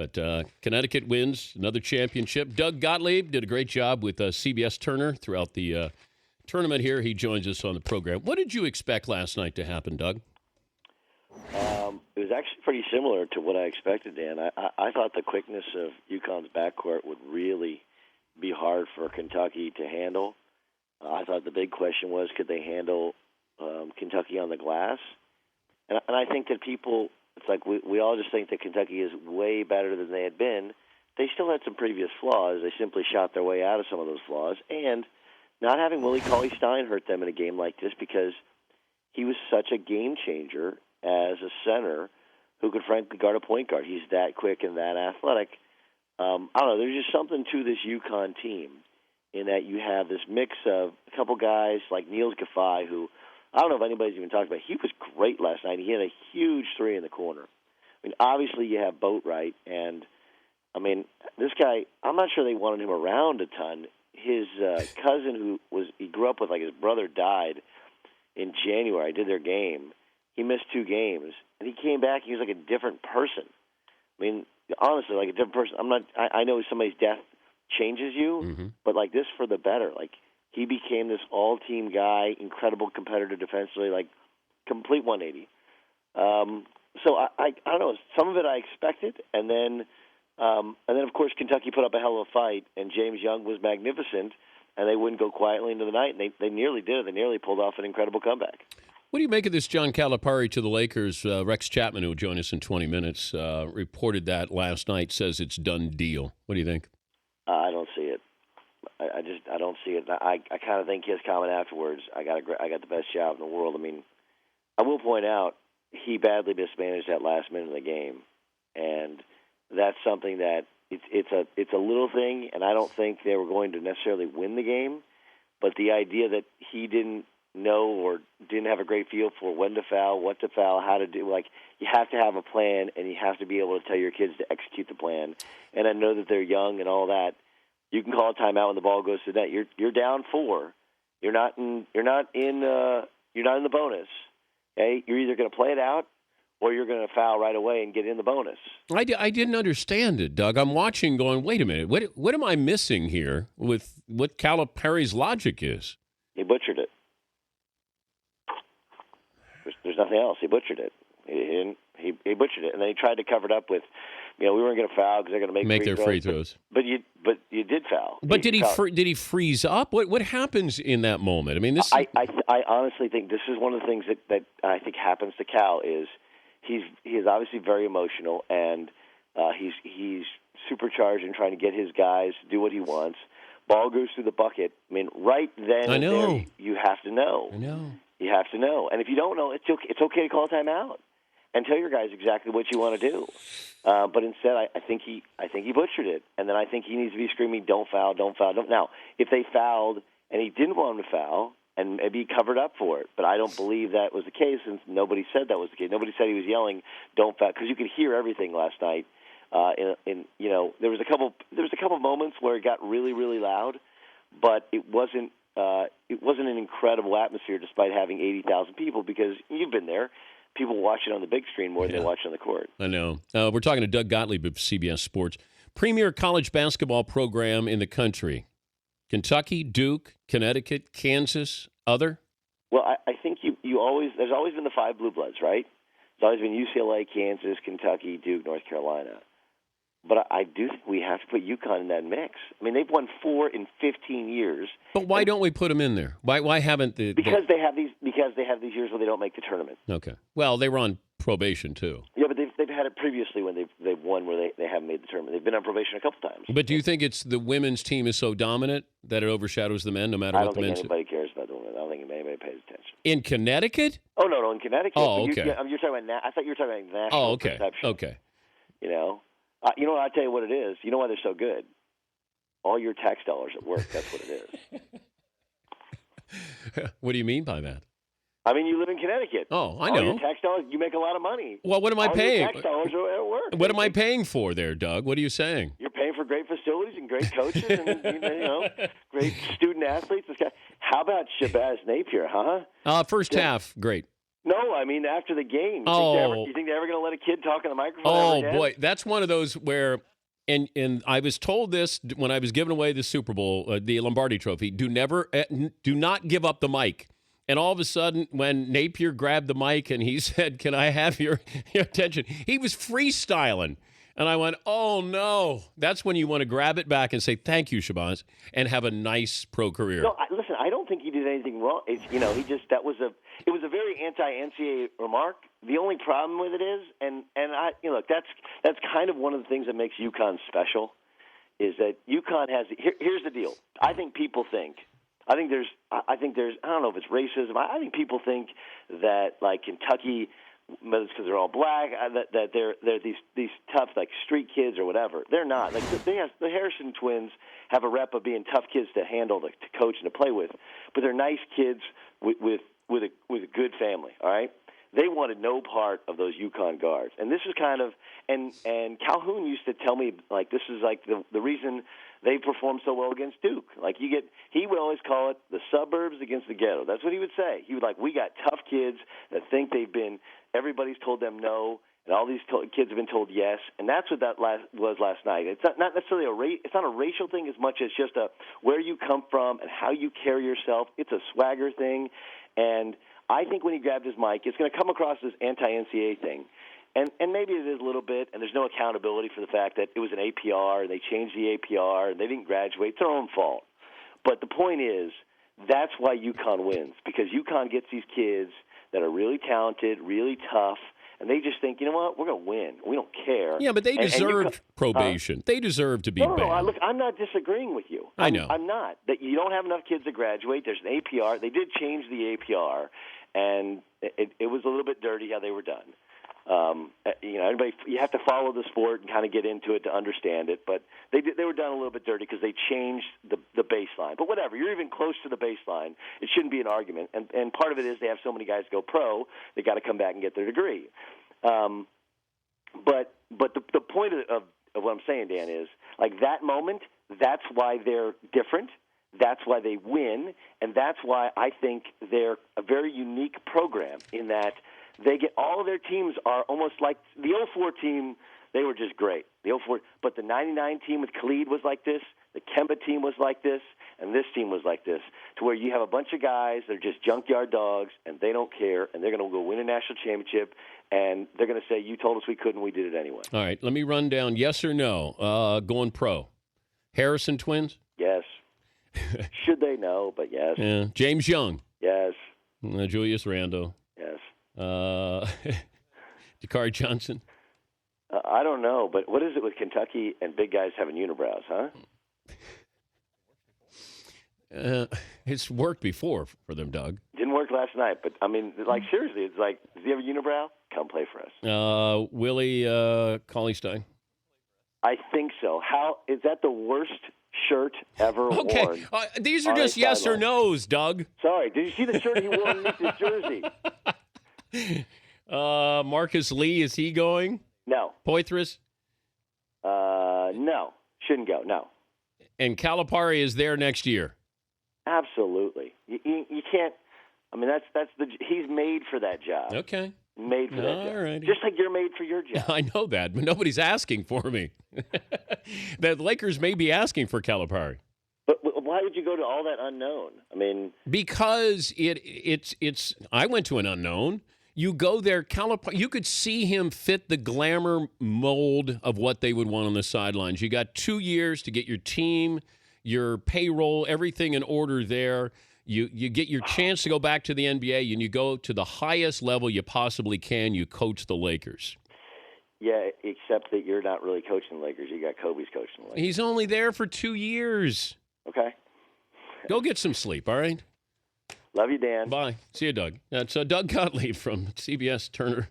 But Connecticut wins another championship. Doug Gottlieb did a great job with CBS Turner throughout the tournament here. He joins us on the program. What did you expect last night to happen, Doug? It was actually pretty similar to what I expected, Dan. I thought the quickness of UConn's backcourt would really be hard for Kentucky to handle. I thought the big question was, could they handle Kentucky on the glass? And I think that people, it's like we all just think that Kentucky is way better than they had been. They still had some previous flaws. They simply shot their way out of some of those flaws. And not having Willie Cauley-Stein hurt them in a game like this, because he was such a game changer as a center who could frankly guard a point guard. He's that quick and that athletic. I don't know, there's just something to this UConn team in that you have this mix of a couple guys like Niels Gaffey, who I don't know if anybody's even talked about. He was great last night. He had a huge three in the corner. I mean, obviously you have Boatwright, and, I mean, this guy, I'm not sure they wanted him around a ton. His cousin, he grew up with, like, his brother died in January. I did their game. He missed 2 games, and he came back. He was like a different person. I mean, honestly, like a different person. I know somebody's death changes you, but like this for the better. Like, he became this all-team guy, incredible competitor defensively, like complete 180. So I don't know. Some of it I expected, and then of course Kentucky put up a hell of a fight, and James Young was magnificent, and they wouldn't go quietly into the night, and they nearly did it. They nearly pulled off an incredible comeback. What do you make of this John Calipari to the Lakers? Rex Chapman, who will join us in 20 minutes, reported that last night, says it's done deal. What do you think? I don't see it. I don't see it. I kind of think his comment afterwards, I got the best job in the world. I mean, I will point out he badly mismanaged that last minute of the game, and that's something that it's a little thing, and I don't think they were going to necessarily win the game, but the idea that he didn't know or didn't have a great feel for when to foul, what to foul, how to do. Like, you have to have a plan, and you have to be able to tell your kids to execute the plan. And I know that they're young and all that. You can call a timeout when the ball goes to net. You're down 4. You're not in the bonus. Okay, you're either going to play it out or you're going to foul right away and get in the bonus. I didn't understand it, Doug. I'm watching, going, wait a minute, what am I missing here with what Calipari's logic is? He butchered it. There's nothing else. He butchered it. He butchered it, and then he tried to cover it up with, we weren't going to foul because they're going to make their free throws. But you did foul. But did he freeze up? What happens in that moment? I mean, this. I honestly think this is one of the things that I think happens to Cal is he is obviously very emotional, and he's supercharged in trying to get his guys to do what he wants. Ball goes through the bucket. I mean, right then I know. and there, you have to know. I know. You have to know. And if you don't know, it's okay to call a timeout and tell your guys exactly what you want to do. But instead, I think he butchered it. And then I think he needs to be screaming, don't foul, don't foul. Don't. Now, if they fouled and he didn't want him to foul, and maybe he covered up for it, but I don't believe that was the case, since nobody said that was the case. Nobody said he was yelling, don't foul, because you could hear everything last night. There was a couple moments where it got really, really loud, but it wasn't an incredible atmosphere despite having 80,000 people, because you've been there. People watch it on the big screen more than they watch it on the court. I know. We're talking to Doug Gottlieb of CBS Sports. Premier college basketball program in the country. Kentucky, Duke, Connecticut, Kansas, other? Well, I think there's always been the 5 blue bloods, right? It's always been UCLA, Kansas, Kentucky, Duke, North Carolina. But I do think we have to put UConn in that mix. I mean, they've won 4 in 15 years. But why don't we put them in there? Why haven't the? Because they have these years where they don't make the tournament. Okay. Well, they were on probation too. Yeah, but they've had it previously when they've won where they haven't made the tournament. They've been on probation a couple times. But do you think it's the women's team is so dominant that it overshadows the men, no matter what the men? I don't think anybody cares about the women. I don't think anybody pays attention. In Connecticut? Oh no, in Connecticut. Oh, okay. You're talking about. I thought you were talking about national perception. Okay. You know what? I'll tell you what it is. You know why they're so good? All your tax dollars at work. That's what it is. What do you mean by that? I mean, you live in Connecticut. Oh, I know. All your tax dollars, you make a lot of money. Well, what am I paying? Your tax dollars are at work. What am I paying for there, Doug? What are you saying? You're paying for great facilities and great coaches and great student athletes. How about Shabazz Napier, huh? First half, great. No, I mean after the game. You think they're ever going to let a kid talk on the microphone? Oh boy, that's one of those where, and I was told this when I was giving away the Super Bowl, the Lombardi Trophy. Do not give up the mic. And all of a sudden, when Napier grabbed the mic and he said, "Can I have your attention?" He was freestyling. And I went, oh, no. That's when you want to grab it back and say, thank you, Shabazz, and have a nice pro career. No, listen, I don't think he did anything wrong. It was a very anti-NCAA remark. The only problem with it is, look, that's kind of one of the things that makes UConn special, is that UConn has, here's the deal. I think there's, I don't know if it's racism. I think people think that, like, Kentucky, whether it's because they're all black, that they're these tough, like, street kids or whatever. They're not. Like, the Harrison twins have a rep of being tough kids to handle, to coach, and to play with, but they're nice kids with a good family. All right, they wanted no part of those UConn guards, and this is kind of and Calhoun used to tell me, like, this is like the reason they performed so well against Duke. Like, he would always call it the suburbs against the ghetto. That's what he would say. He would we got tough kids that think everybody's told them no, and all these kids have been told yes, and that's what that was last night. It's not necessarily it's not a racial thing as much as just where you come from and how you carry yourself. It's a swagger thing, and I think when he grabbed his mic, it's going to come across as anti-NCAA thing. And maybe it is a little bit, and there's no accountability for the fact that it was an APR, and they changed the APR, and they didn't graduate. It's their own fault. But the point is, that's why UConn wins, because UConn gets these kids that are really talented, really tough, and they just think, you know what, we're going to win. We don't care. Yeah, but they deserve probation. They deserve to be banned. No, look, I'm not disagreeing with you. I know. I'm not. That you don't have enough kids to graduate. There's an APR. They did change the APR, and it was a little bit dirty how they were done. Everybody, you have to follow the sport and kind of get into it to understand it. But they were done a little bit dirty because they changed the baseline. But whatever, you're even close to the baseline. It shouldn't be an argument. And part of it is they have so many guys go pro, they got to come back and get their degree. But the point of what I'm saying, Dan, is like that moment. That's why they're different. That's why they win, and that's why I think they're a very unique program in that they get all of their teams are almost like the 04 team. They were just great. The 04, but the 99 team with Khalid was like this. The Kemba team was like this, and this team was like this, to where you have a bunch of guys that are just junkyard dogs, and they don't care, and they're going to go win a national championship, and they're going to say, "You told us we couldn't, we did it anyway." All right, let me run down yes or no. Going pro. Harrison twins? Yes. Should they? No, but yes. Yeah. James Young? Yes. Julius Randle? Yes. Dakari Johnson? I don't know, but what is it with Kentucky and big guys having unibrows, huh? It's worked before for them, Doug. Didn't work last night, but, I mean, like, seriously, it's like, does he have a unibrow? Come play for us. Willie Cauley-Stein? I think so. How is that the worst shirt ever worn? These are just yes or no's, Doug. Sorry. Did you see the shirt he wore underneath his jersey? Marcus Lee, is he going? No. Poitras? No. Shouldn't go. No. And Calipari is there next year? Absolutely. You can't. I mean, he's made for that job. Okay. Made for that job. Alrighty. Just like you're made for your job. I know that, but nobody's asking for me. The Lakers may be asking for Calipari. But why would you go to all that unknown? I mean, because it's. I went to an unknown. You go there, Calipari. You could see him fit the glamour mold of what they would want on the sidelines. You got 2 years to get your team, your payroll, everything in order there. You get your chance to go back to the NBA, and you go to the highest level you possibly can. You coach the Lakers. Yeah, except that you're not really coaching the Lakers. You got Kobe's coaching the Lakers. He's only there for 2 years. Okay. Go get some sleep, all right? Love you, Dan. Bye. See you, Doug. That's Doug Gottlieb from CBS Turner